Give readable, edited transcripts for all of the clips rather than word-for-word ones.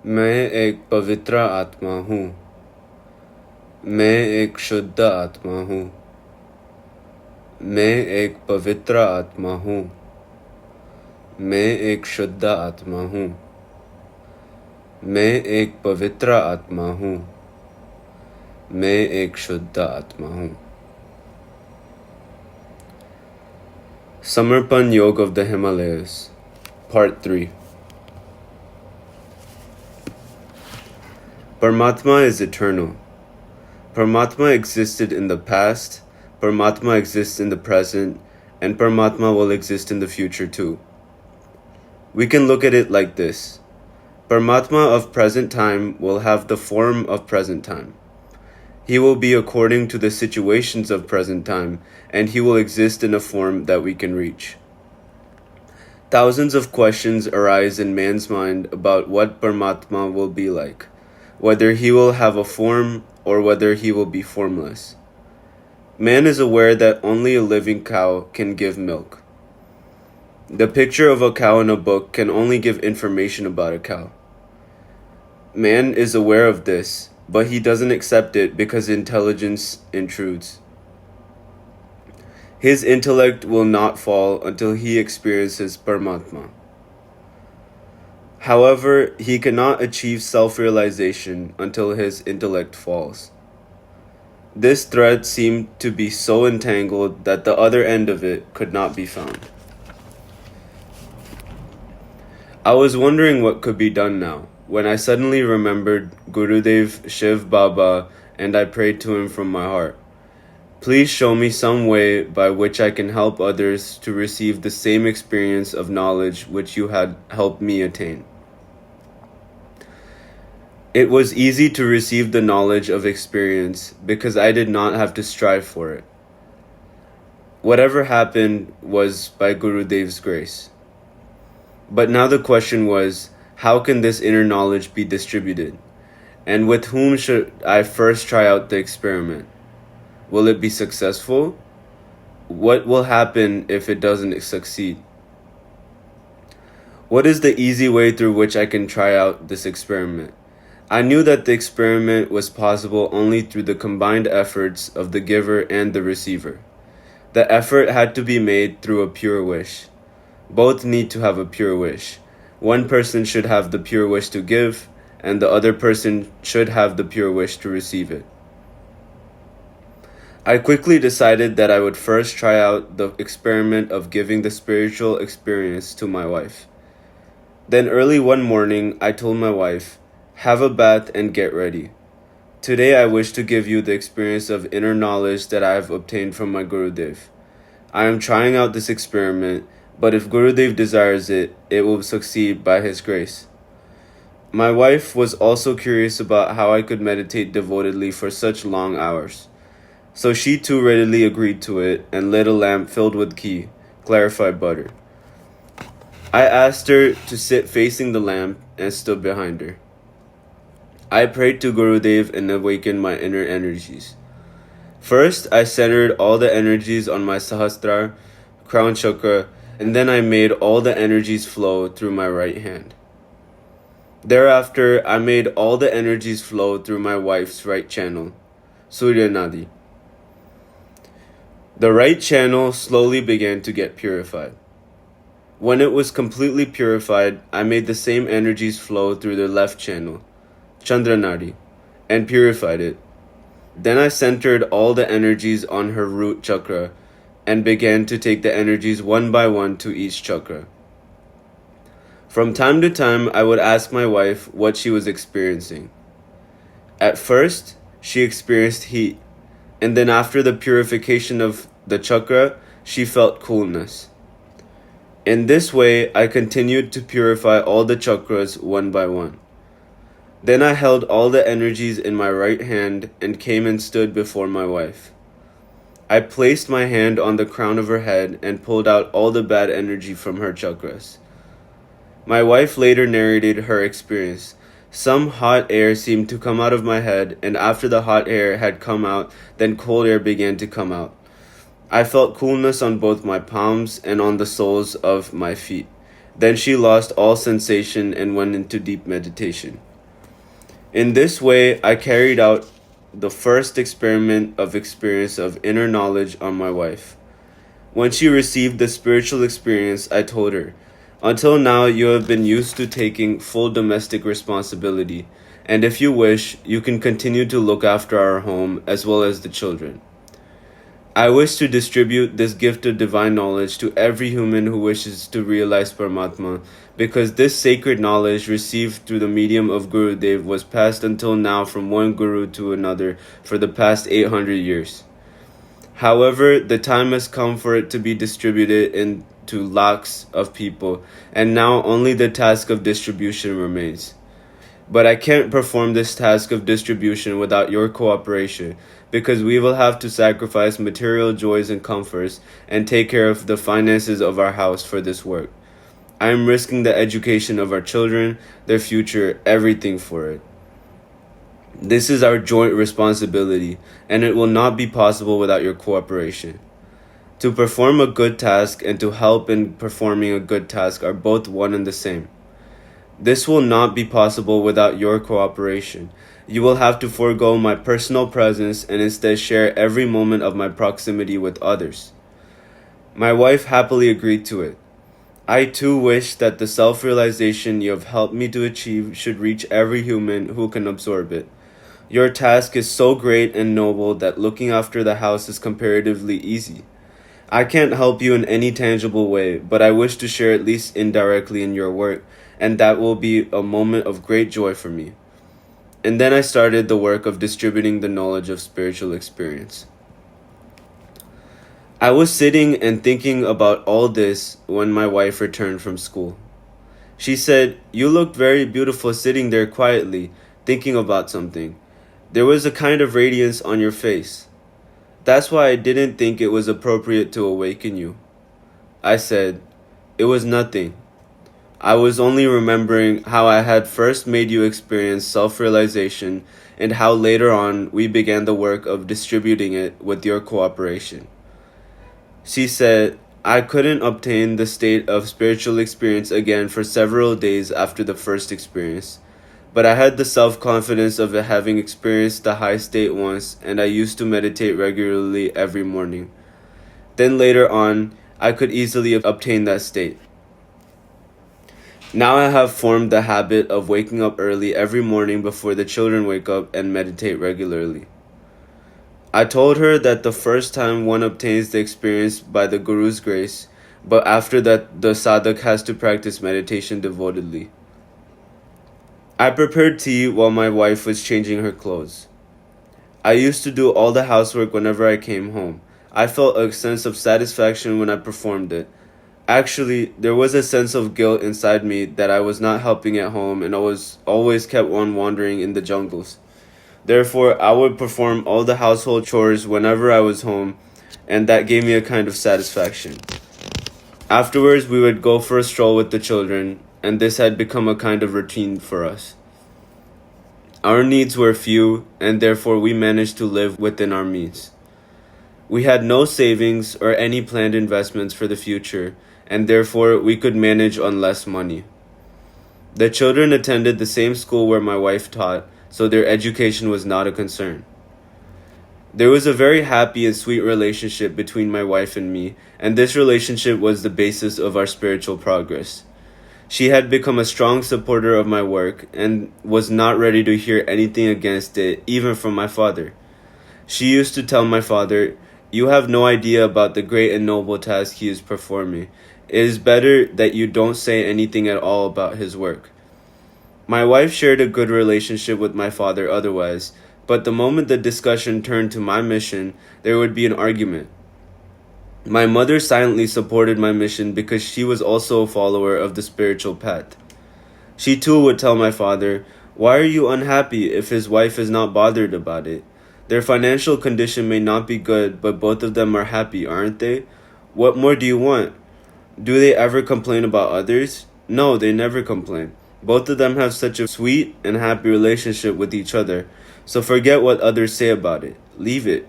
मैं एक पवित्र आत्मा हूँ। मैं एक शुद्ध आत्मा हूँ। मैं एक पवित्र आत्मा हूँ। मैं एक शुद्ध आत्मा हूँ। मैं एक पवित्र आत्मा हूँ। मैं एक शुद्ध आत्मा हूँ। Samarpan Yoga of the Himalayas, Part 3. Paramatma is eternal. Paramatma existed in the past, Paramatma exists in the present, and Paramatma will exist in the future too. We can look at it like this. Paramatma of present time will have the form of present time. He will be according to the situations of present time, and he will exist in a form that we can reach. Thousands of questions arise in man's mind about what Paramatma will be like, whether he will have a form or whether he will be formless. Man is aware that only a living cow can give milk. The picture of a cow in a book can only give information about a cow. Man is aware of this, but he doesn't accept it because intelligence intrudes. His intellect will not fall until he experiences Paramatma. However, he cannot achieve self-realization until his intellect falls. This thread seemed to be so entangled that the other end of it could not be found. I was wondering what could be done now, when I suddenly remembered Gurudev Shiv Baba and I prayed to him from my heart. Please show me some way by which I can help others to receive the same experience of knowledge which you had helped me attain. It was easy to receive the knowledge of experience because I did not have to strive for it. Whatever happened was by Gurudev's grace. But now the question was, how can this inner knowledge be distributed? And with whom should I first try out the experiment? Will it be successful? What will happen if it doesn't succeed? What is the easy way through which I can try out this experiment? I knew that the experiment was possible only through the combined efforts of the giver and the receiver. The effort had to be made through a pure wish. Both need to have a pure wish. One person should have the pure wish to give, and the other person should have the pure wish to receive it. I quickly decided that I would first try out the experiment of giving the spiritual experience to my wife. Then early one morning, I told my wife, "Have a bath and get ready. Today I wish to give you the experience of inner knowledge that I have obtained from my Gurudev. I am trying out this experiment, but if Gurudev desires it, it will succeed by his grace." My wife was also curious about how I could meditate devotedly for such long hours. So she too readily agreed to it and lit a lamp filled with ghee, clarified butter. I asked her to sit facing the lamp and stood behind her. I prayed to Gurudev and awakened my inner energies. First, I centered all the energies on my Sahasrara, crown chakra, and then I made all the energies flow through my right hand. Thereafter, I made all the energies flow through my wife's right channel, Surya Nadi. The right channel slowly began to get purified. When it was completely purified, I made the same energies flow through the left channel, Chandra Nadi, and purified it. Then I centered all the energies on her root chakra and began to take the energies one by one to each chakra. From time to time, I would ask my wife what she was experiencing. At first, she experienced heat, and then after the purification of the chakra, she felt coolness. In this way, I continued to purify all the chakras one by one. Then I held all the energies in my right hand and came and stood before my wife. I placed my hand on the crown of her head and pulled out all the bad energy from her chakras. My wife later narrated her experience. Some hot air seemed to come out of my head, and after the hot air had come out, then cold air began to come out. I felt coolness on both my palms and on the soles of my feet. Then she lost all sensation and went into deep meditation. In this way, I carried out the first experiment of experience of inner knowledge on my wife. When she received the spiritual experience, I told her, "Until now, you have been used to taking full domestic responsibility, and if you wish, you can continue to look after our home as well as the children. I wish to distribute this gift of divine knowledge to every human who wishes to realize Paramatma, because this sacred knowledge received through the medium of Gurudev was passed until now from one Guru to another for the past 800 years. However, the time has come for it to be distributed into lakhs of people, and now only the task of distribution remains. But I can't perform this task of distribution without your cooperation, because we will have to sacrifice material joys and comforts and take care of the finances of our house for this work. I am risking the education of our children, their future, everything for it. This is our joint responsibility, and it will not be possible without your cooperation. To perform a good task and to help in performing a good task are both one and the same. This will not be possible without your cooperation. You will have to forego my personal presence and instead share every moment of my proximity with others." My wife happily agreed to it. I too wish that the self-realization you have helped me to achieve should reach every human who can absorb it. Your task is so great and noble that looking after the house is comparatively easy. I can't help you in any tangible way, but I wish to share at least indirectly in your work, and that will be a moment of great joy for me. And then I started the work of distributing the knowledge of spiritual experience. I was sitting and thinking about all this when my wife returned from school. She said, "You looked very beautiful sitting there quietly, thinking about something. There was a kind of radiance on your face. That's why I didn't think it was appropriate to awaken you." I said, "It was nothing. I was only remembering how I had first made you experience self-realization and how later on we began the work of distributing it with your cooperation." She said, "I couldn't obtain the state of spiritual experience again for several days after the first experience, but I had the self-confidence of having experienced the high state once, and I used to meditate regularly every morning. Then later on, I could easily obtain that state. Now I have formed the habit of waking up early every morning before the children wake up and meditate regularly." I told her that the first time one obtains the experience by the Guru's grace, but after that the sadhak has to practice meditation devotedly. I prepared tea while my wife was changing her clothes. I used to do all the housework whenever I came home. I felt a sense of satisfaction when I performed it. Actually, there was a sense of guilt inside me that I was not helping at home, and I was always kept on wandering in the jungles. Therefore, I would perform all the household chores whenever I was home, and that gave me a kind of satisfaction. Afterwards, we would go for a stroll with the children, and this had become a kind of routine for us. Our needs were few, and therefore we managed to live within our means. We had no savings or any planned investments for the future, and therefore we could manage on less money. The children attended the same school where my wife taught, so their education was not a concern. There was a very happy and sweet relationship between my wife and me, and this relationship was the basis of our spiritual progress. She had become a strong supporter of my work and was not ready to hear anything against it, even from my father. She used to tell my father, "You have no idea about the great and noble task he is performing. It is better that you don't say anything at all about his work." My wife shared a good relationship with my father otherwise, but the moment the discussion turned to my mission, there would be an argument. My mother silently supported my mission because she was also a follower of the spiritual path. She too would tell my father, "Why are you unhappy if his wife is not bothered about it? Their financial condition may not be good, but both of them are happy, aren't they? What more do you want? Do they ever complain about others? No, they never complain. Both of them have such a sweet and happy relationship with each other, so forget what others say about it. Leave it."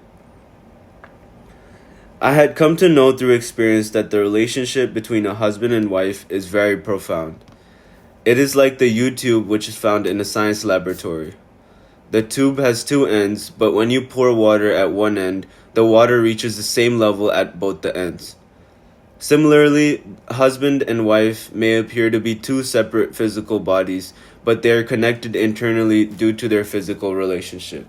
I had come to know through experience that the relationship between a husband and wife is very profound. It is like the YouTube which is found in a science laboratory. The tube has two ends, but when you pour water at one end, the water reaches the same level at both the ends. Similarly, husband and wife may appear to be two separate physical bodies, but they are connected internally due to their physical relationship.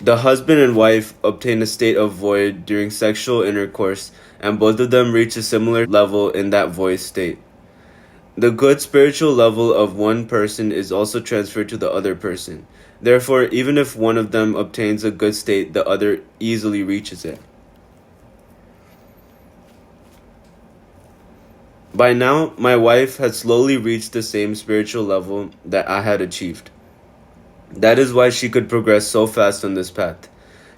The husband and wife obtain a state of void during sexual intercourse, and both of them reach a similar level in that void state. The good spiritual level of one person is also transferred to the other person. Therefore, even if one of them obtains a good state, the other easily reaches it. By now, my wife had slowly reached the same spiritual level that I had achieved. That is why she could progress so fast on this path.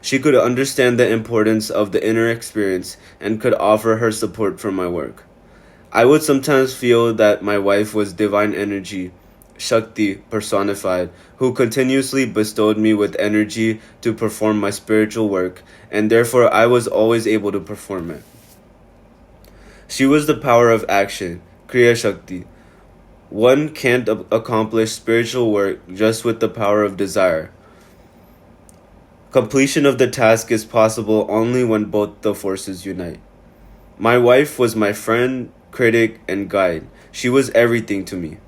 She could understand the importance of the inner experience and could offer her support for my work. I would sometimes feel that my wife was divine energy, Shakti personified, who continuously bestowed me with energy to perform my spiritual work, and therefore I was always able to perform it. She was the power of action, Kriya Shakti. One can't accomplish spiritual work just with the power of desire. Completion of the task is possible only when both the forces unite. My wife was my friend, critic, and guide. She was everything to me.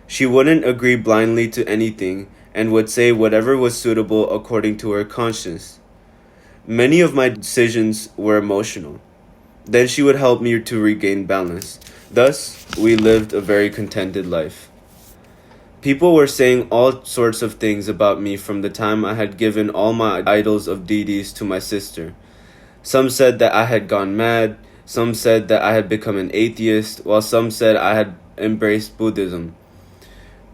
She wouldn't agree blindly to anything and would say whatever was suitable according to her conscience. Many of my decisions were emotional. Then she would help me to regain balance. Thus, we lived a very contented life. People were saying all sorts of things about me from the time I had given all my idols of deities to my sister. Some said that I had gone mad, some said that I had become an atheist, while some said I had embraced Buddhism.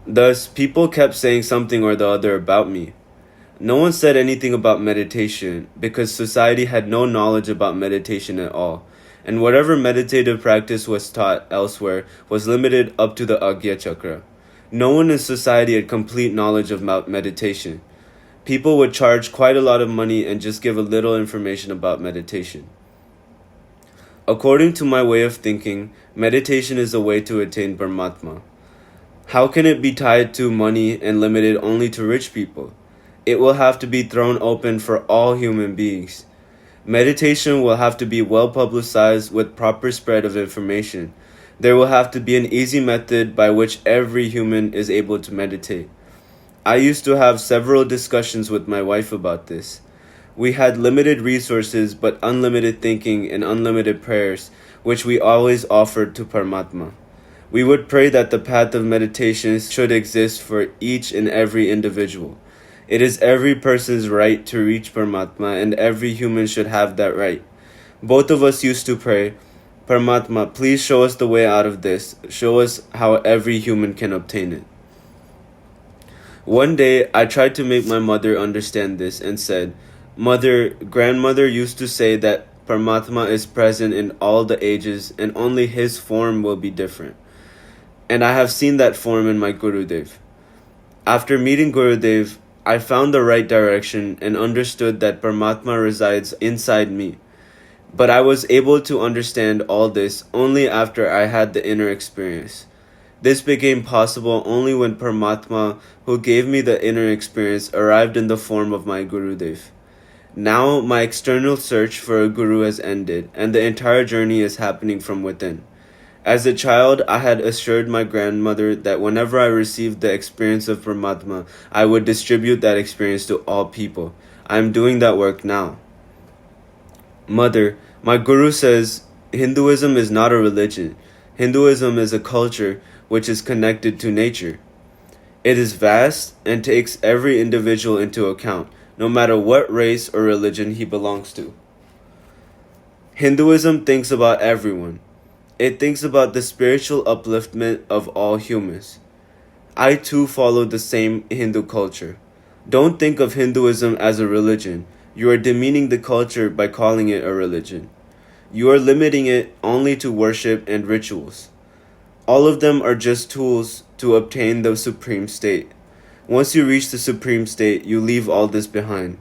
Thus, people kept saying something or the other about me. No one said anything about meditation because society had no knowledge about meditation at all, and whatever meditative practice was taught elsewhere was limited up to the Agya Chakra. No one in society had complete knowledge of meditation. People would charge quite a lot of money and just give a little information about meditation. According to my way of thinking, meditation is a way to attain Paramatma. How can it be tied to money and limited only to rich people? It will have to be thrown open for all human beings. Meditation will have to be well publicized with proper spread of information. There will have to be an easy method by which every human is able to meditate. I used to have several discussions with my wife about this. We had limited resources but unlimited thinking and unlimited prayers, which we always offered to Paramatma. We would pray that the path of meditation should exist for each and every individual. It is every person's right to reach Paramatma, and every human should have that right. Both of us used to pray, Paramatma, please show us the way out of this. Show us how every human can obtain it. One day, I tried to make my mother understand this and said, Mother, grandmother used to say that Paramatma is present in all the ages and only his form will be different. And I have seen that form in my Gurudev. After meeting Gurudev, I found the right direction and understood that Paramatma resides inside me. But I was able to understand all this only after I had the inner experience. This became possible only when Paramatma, who gave me the inner experience, arrived in the form of my Gurudev. Now my external search for a guru has ended, and the entire journey is happening from within. As a child, I had assured my grandmother that whenever I received the experience of Paramatma, I would distribute that experience to all people. I am doing that work now. Mother, my guru says Hinduism is not a religion. Hinduism is a culture which is connected to nature. It is vast and takes every individual into account, no matter what race or religion he belongs to. Hinduism thinks about everyone. It thinks about the spiritual upliftment of all humans. I too follow the same Hindu culture. Don't think of Hinduism as a religion. You are demeaning the culture by calling it a religion. You are limiting it only to worship and rituals. All of them are just tools to obtain the supreme state. Once you reach the supreme state, you leave all this behind.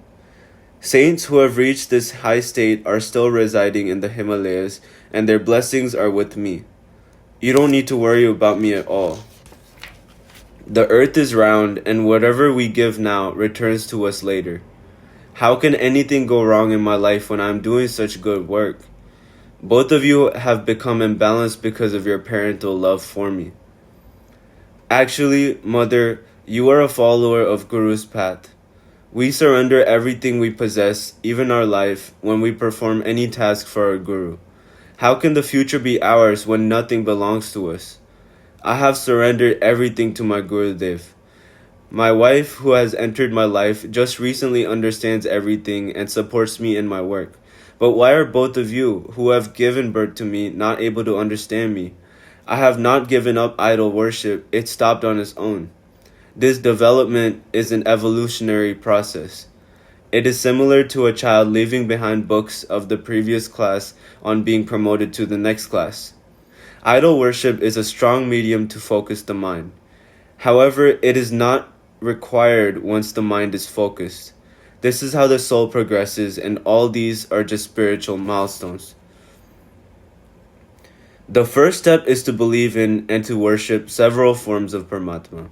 Saints who have reached this high state are still residing in the Himalayas, and their blessings are with me. You don't need to worry about me at all. The earth is round, and whatever we give now returns to us later. How can anything go wrong in my life when I'm doing such good work? Both of you have become imbalanced because of your parental love for me. Actually, Mother, you are a follower of Guru's path. We surrender everything we possess, even our life, when we perform any task for our Guru. How can the future be ours when nothing belongs to us? I have surrendered everything to my Gurudev. My wife, who has entered my life, just recently understands everything and supports me in my work. But why are both of you, who have given birth to me, not able to understand me? I have not given up idol worship, it stopped on its own. This development is an evolutionary process. It is similar to a child leaving behind books of the previous class on being promoted to the next class. Idol worship is a strong medium to focus the mind. However, it is not required once the mind is focused. This is how the soul progresses, and all these are just spiritual milestones. The first step is to believe in and to worship several forms of Paramatma.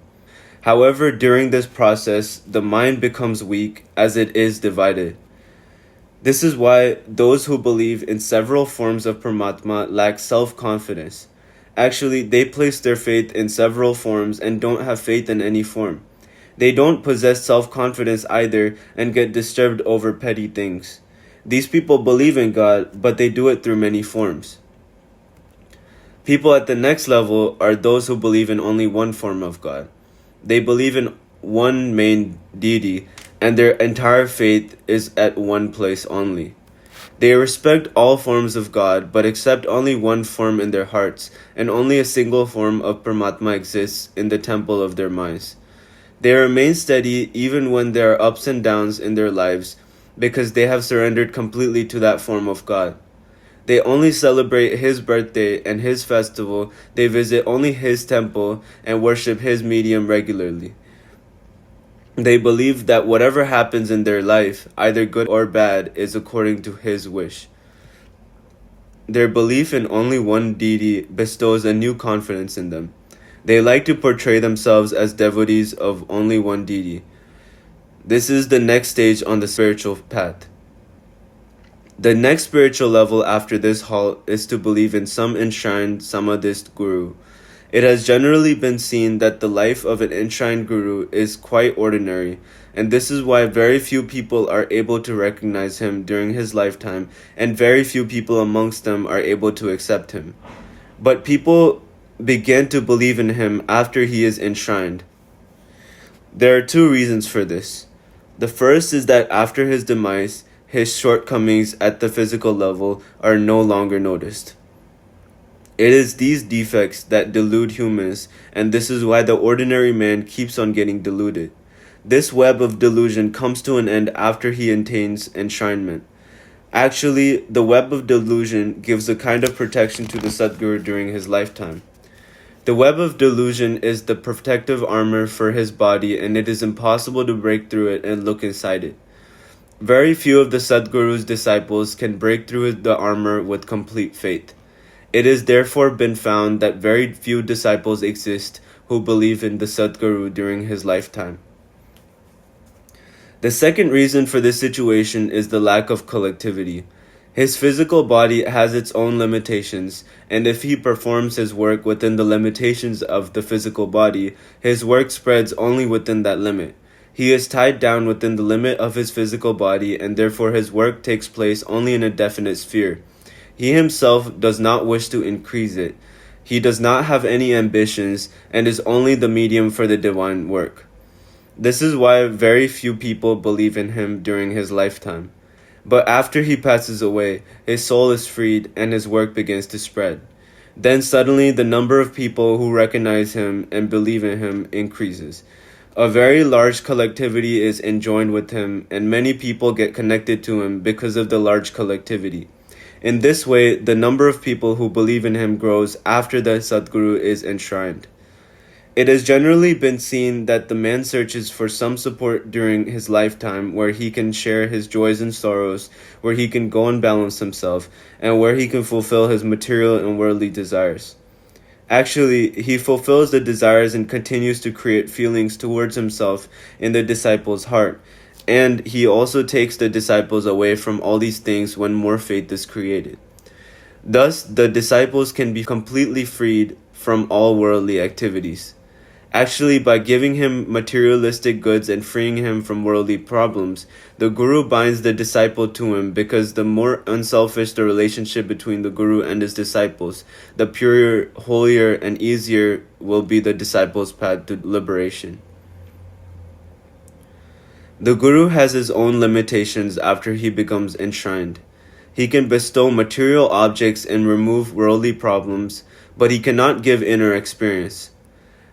However, during this process, the mind becomes weak as it is divided. This is why those who believe in several forms of Paramatma lack self-confidence. Actually, they place their faith in several forms and don't have faith in any form. They don't possess self-confidence either and get disturbed over petty things. These people believe in God, but they do it through many forms. People at the next level are those who believe in only one form of God. They believe in one main deity, and their entire faith is at one place only. They respect all forms of God, but accept only one form in their hearts, and only a single form of Paramatma exists in the temple of their minds. They remain steady even when there are ups and downs in their lives, because they have surrendered completely to that form of God. They only celebrate His birthday and His festival, they visit only His temple, and worship His medium regularly. They believe that whatever happens in their life, either good or bad, is according to His wish. Their belief in only one deity bestows a new confidence in them. They like to portray themselves as devotees of only one deity. This is the next stage on the spiritual path. The next spiritual level after this halt is to believe in some enshrined Samadhist guru. It has generally been seen that the life of an enshrined guru is quite ordinary, and this is why very few people are able to recognize him during his lifetime, and very few people amongst them are able to accept him. But people begin to believe in him after he is enshrined. There are two reasons for this. The first is that after his demise, his shortcomings at the physical level are no longer noticed. It is these defects that delude humans, and this is why the ordinary man keeps on getting deluded. This web of delusion comes to an end after he attains enshrinement. Actually, the web of delusion gives a kind of protection to the Sadguru during his lifetime. The web of delusion is the protective armor for his body, and it is impossible to break through it and look inside it. Very few of the Sadguru's disciples can break through the armor with complete faith. It has therefore been found that very few disciples exist who believe in the Sadguru during his lifetime. The second reason for this situation is the lack of collectivity. His physical body has its own limitations, and if he performs his work within the limitations of the physical body, his work spreads only within that limit. He is tied down within the limit of his physical body, and therefore his work takes place only in a definite sphere. He himself does not wish to increase it. He does not have any ambitions, and is only the medium for the divine work. This is why very few people believe in him during his lifetime. But after he passes away, his soul is freed and his work begins to spread. Then suddenly the number of people who recognize him and believe in him increases. A very large collectivity is enjoined with him, and many people get connected to him because of the large collectivity. In this way, the number of people who believe in him grows after the Sadguru is enshrined. It has generally been seen that the man searches for some support during his lifetime where he can share his joys and sorrows, where he can go and balance himself, and where he can fulfill his material and worldly desires. Actually, he fulfills the desires and continues to create feelings towards himself in the disciple's heart. And he also takes the disciples away from all these things when more faith is created. Thus, the disciples can be completely freed from all worldly activities. Actually, by giving him materialistic goods and freeing him from worldly problems, the Guru binds the disciple to him, because the more unselfish the relationship between the Guru and his disciples, the purer, holier, and easier will be the disciple's path to liberation. The Guru has his own limitations after he becomes enshrined. He can bestow material objects and remove worldly problems, but he cannot give inner experience.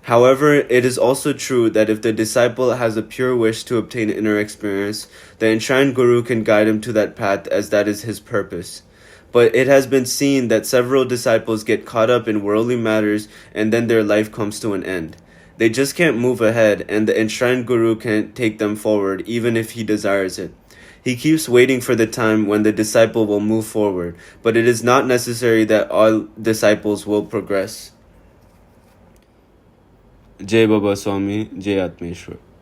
However, it is also true that if the disciple has a pure wish to obtain inner experience, the enshrined Guru can guide him to that path, as that is his purpose. But it has been seen that several disciples get caught up in worldly matters and then their life comes to an end. They just can't move ahead, and the enshrined Guru can't take them forward even if he desires it. He keeps waiting for the time when the disciple will move forward, but it is not necessary that all disciples will progress. जय बाबा स्वामी, जय आत्मेश्वर.